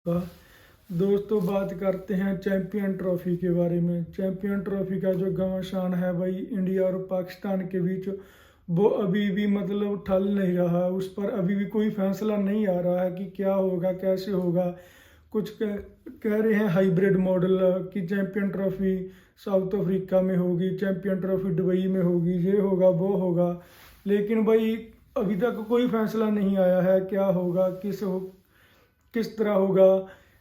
का दोस्तों बात करते हैं चैंपियन ट्रॉफी के बारे में। चैंपियन ट्रॉफी का जो घमासान है भाई इंडिया और पाकिस्तान के बीच, वो अभी भी मतलब ठल नहीं रहा है। उस पर अभी भी कोई फैसला नहीं आ रहा है कि क्या होगा कैसे होगा। कुछ कह रहे हैं हाइब्रिड मॉडल कि चैंपियन ट्रॉफी साउथ अफ्रीका में होगी, चैंपियन ट्रॉफी दुबई में होगी, ये होगा वो होगा। लेकिन भाई अभी तक कोई फैसला नहीं आया है क्या होगा, किस तरह होगा।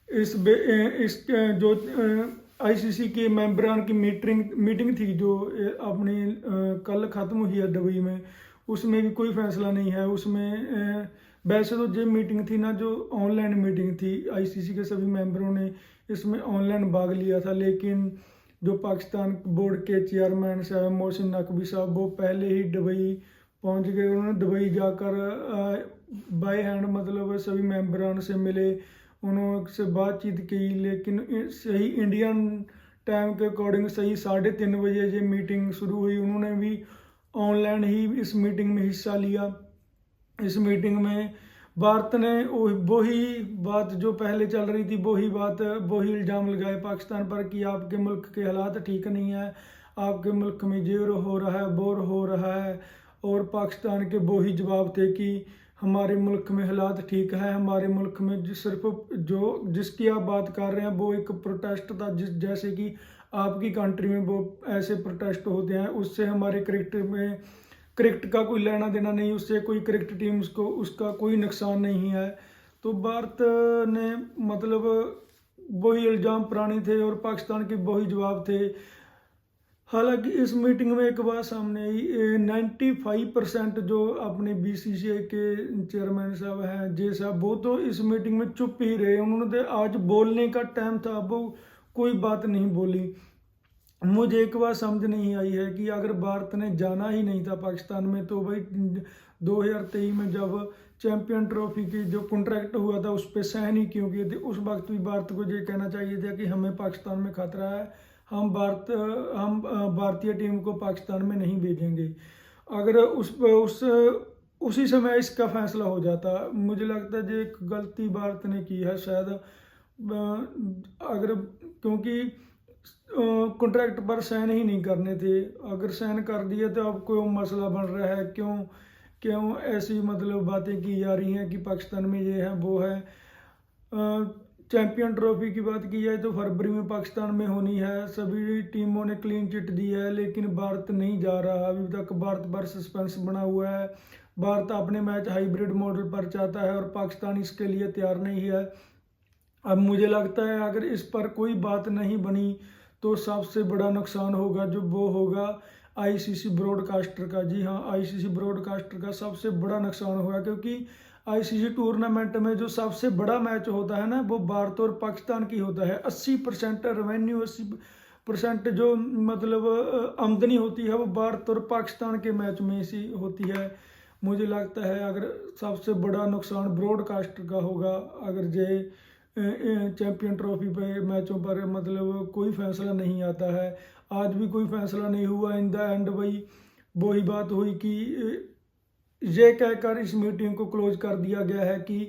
इस जो आईसीसी के मेंबरान की मीटिंग थी जो अपनी कल ख़त्म हुई है दुबई में, उसमें भी कोई फैसला नहीं है। उसमें वैसे तो जो मीटिंग थी ना, जो ऑनलाइन मीटिंग थी, आईसीसी के सभी मेंबरों ने इसमें ऑनलाइन भाग लिया था। लेकिन जो पाकिस्तान बोर्ड के चेयरमैन साहब मोहसिन नकवी साहब, वो पहले ही दुबई पहुंच गए। उन्होंने दुबई जाकर बाय हैंड मतलब सभी मेंबरान से मिले, उन्होंने से बातचीत की। लेकिन सही इंडियन टाइम के अकॉर्डिंग सही 3:30 बजे ये मीटिंग शुरू हुई। उन्होंने भी ऑनलाइन ही इस मीटिंग में हिस्सा लिया। इस मीटिंग में भारत ने वही बात जो पहले चल रही थी, वही बात, वही इल्ज़ाम लगाए पाकिस्तान पर कि आपके मुल्क के हालात ठीक नहीं है, आपके मुल्क में ये हो रहा है, बोर हो रहा है। और पाकिस्तान के वही जवाब थे कि हमारे मुल्क में हालात ठीक है, हमारे मुल्क में सिर्फ जो जिसकी आप बात कर रहे हैं वो एक प्रोटेस्ट था, जैसे कि आपकी कंट्री में वो ऐसे प्रोटेस्ट होते हैं, उससे हमारे क्रिकेट का कोई लेना देना नहीं, उससे कोई क्रिकेट टीम को उसका कोई नुकसान नहीं है। तो भारत ने मतलब वही इल्ज़ाम पुराने थे और पाकिस्तान के वही जवाब थे। हालांकि इस मीटिंग में एक बात सामने आई, 95% जो अपने बीसीसीआई के चेयरमैन साहब हैं जे साहब, वो तो इस मीटिंग में चुप ही रहे। उन्होंने तो आज बोलने का टाइम था, वो कोई बात नहीं बोली। मुझे एक बात समझ नहीं आई है कि अगर भारत ने जाना ही नहीं था पाकिस्तान में, तो भाई 2023 में जब चैंपियन ट्रॉफी की जो कॉन्ट्रैक्ट हुआ था उस पर साइन ही क्यों किए थे। उस वक्त भी भारत को ये कहना चाहिए था कि हमें पाकिस्तान में खतरा है, हम भारतीय टीम को पाकिस्तान में नहीं भेजेंगे। अगर उस उसी समय इसका फैसला हो जाता, मुझे लगता है ये एक गलती भारत ने की है शायद। अगर क्योंकि कॉन्ट्रैक्ट पर साइन ही नहीं करने थे, अगर साइन कर दिए तो अब कोई मसला बन रहा है। क्यों क्यों ऐसी मतलब बातें की जा रही हैं कि पाकिस्तान में ये है वो है। चैंपियन ट्रॉफी की बात की जाए तो फरवरी में पाकिस्तान में होनी है, सभी टीमों ने क्लीन चिट दी है, लेकिन भारत नहीं जा रहा। अभी तक भारत पर सस्पेंस बना हुआ है। भारत अपने मैच हाइब्रिड मॉडल पर चाहता है और पाकिस्तान इसके लिए तैयार नहीं है। अब मुझे लगता है अगर इस पर कोई बात नहीं बनी तो सबसे बड़ा नुकसान होगा जो वो होगा आईसीसी ब्रॉडकास्टर का। जी हाँ, आईसीसी ब्रॉडकास्टर का सबसे बड़ा नुकसान होगा, क्योंकि आईसीसी टूर्नामेंट में जो सबसे बड़ा मैच होता है ना, वो भारत और पाकिस्तान की होता है। 80% रेवेन्यू, 80% जो मतलब आमदनी होती है वो भारत और पाकिस्तान के मैच में से होती है। मुझे लगता है अगर सबसे बड़ा नुकसान ब्रॉडकास्टर का होगा अगर ये चैंपियन ट्रॉफी पे मैचों पर मतलब कोई फैसला नहीं आता है। आज भी कोई फैसला नहीं हुआ। इन द एंड वही वही बात हुई कि ये कहकर इस मीटिंग को क्लोज कर दिया गया है कि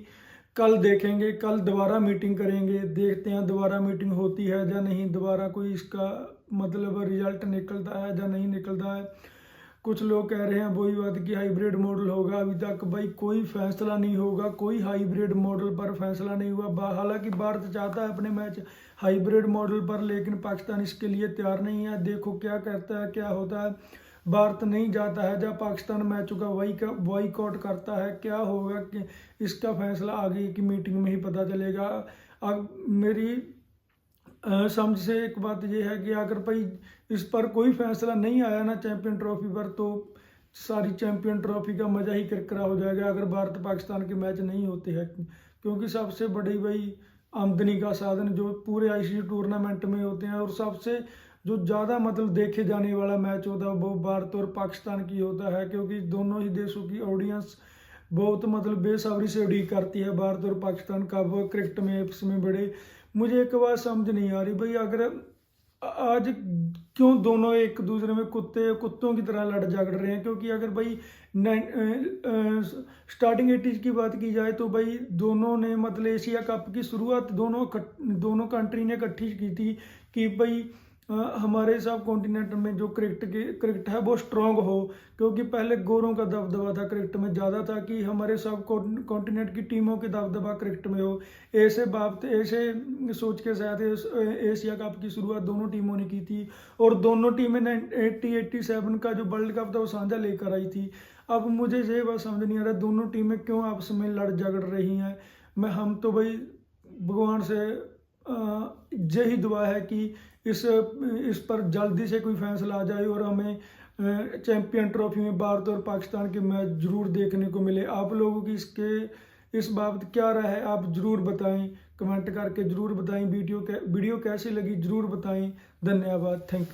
कल देखेंगे, कल दोबारा मीटिंग करेंगे, देखते हैं दोबारा मीटिंग होती है या नहीं, दोबारा कोई इसका मतलब रिजल्ट निकलता है या नहीं निकलता है। कुछ लोग कह रहे हैं वही बात कि हाइब्रिड मॉडल होगा। अभी तक भाई कोई फैसला नहीं होगा, कोई हाइब्रिड मॉडल पर फैसला नहीं हुआ। हालांकि भारत चाहता है अपने मैच हाइब्रिड मॉडल पर, लेकिन पाकिस्तान इसके लिए तैयार नहीं है। देखो क्या कहता है, क्या होता है। भारत नहीं जाता है जब पाकिस्तान मैचों का बॉयकॉट करता है, क्या होगा कि इसका फैसला आगे की मीटिंग में ही पता चलेगा। अब मेरी समझ से एक बात यह है कि अगर भाई इस पर कोई फैसला नहीं आया ना चैंपियन ट्रॉफी पर, तो सारी चैंपियन ट्रॉफी का मजा ही किरकिरा हो जाएगा अगर भारत पाकिस्तान के मैच नहीं होते हैं। क्योंकि सबसे बड़ी भाई आमदनी का साधन जो पूरे आईसीसी टूर्नामेंट में होते हैं, और सबसे जो ज़्यादा मतलब देखे जाने वाला मैच होता है वो भारत और पाकिस्तान की होता है। क्योंकि दोनों ही देशों की ऑडियंस बहुत मतलब बेसब्री से उड़ीक करती है भारत और पाकिस्तान का वो क्रिकेट में आपस में बड़े। मुझे एक बात समझ नहीं आ रही भाई, अगर आज क्यों दोनों एक दूसरे में कुत्तों की तरह लड़ झगड़ रहे हैं, क्योंकि अगर भाई स्टार्टिंग 80s की बात की जाए तो भाई दोनों ने मतलब एशिया कप की शुरुआत दोनों कंट्री ने इकट्ठी की थी कि भाई हमारे सब कॉन्टिनेंट में जो क्रिकेट है वो स्ट्रांग हो, क्योंकि पहले गोरों का दबदबा था क्रिकेट में ज़्यादा था कि हमारे सब कॉन्टिनेंट की टीमों के दबदबा क्रिकेट में हो। ऐसे सोच के शायद एशिया कप की शुरुआत दोनों टीमों ने की थी, और दोनों टीमें 87 का जो वर्ल्ड कप था वो साझा लेकर आई थी। अब मुझे ये बात समझ नहीं आ रहा दोनों टीमें क्यों आपस में लड़ झगड़ रही हैं। हम तो भाई भगवान से यही दुआ है कि इस पर जल्दी से कोई फैसला आ जाए और हमें चैंपियन ट्रॉफी में भारत और पाकिस्तान के मैच जरूर देखने को मिले। आप लोगों की इस बाबत क्या राय है, आप जरूर बताएं, कमेंट करके जरूर बताएं। वीडियो कैसी लगी जरूर बताएं। धन्यवाद, थैंक यू।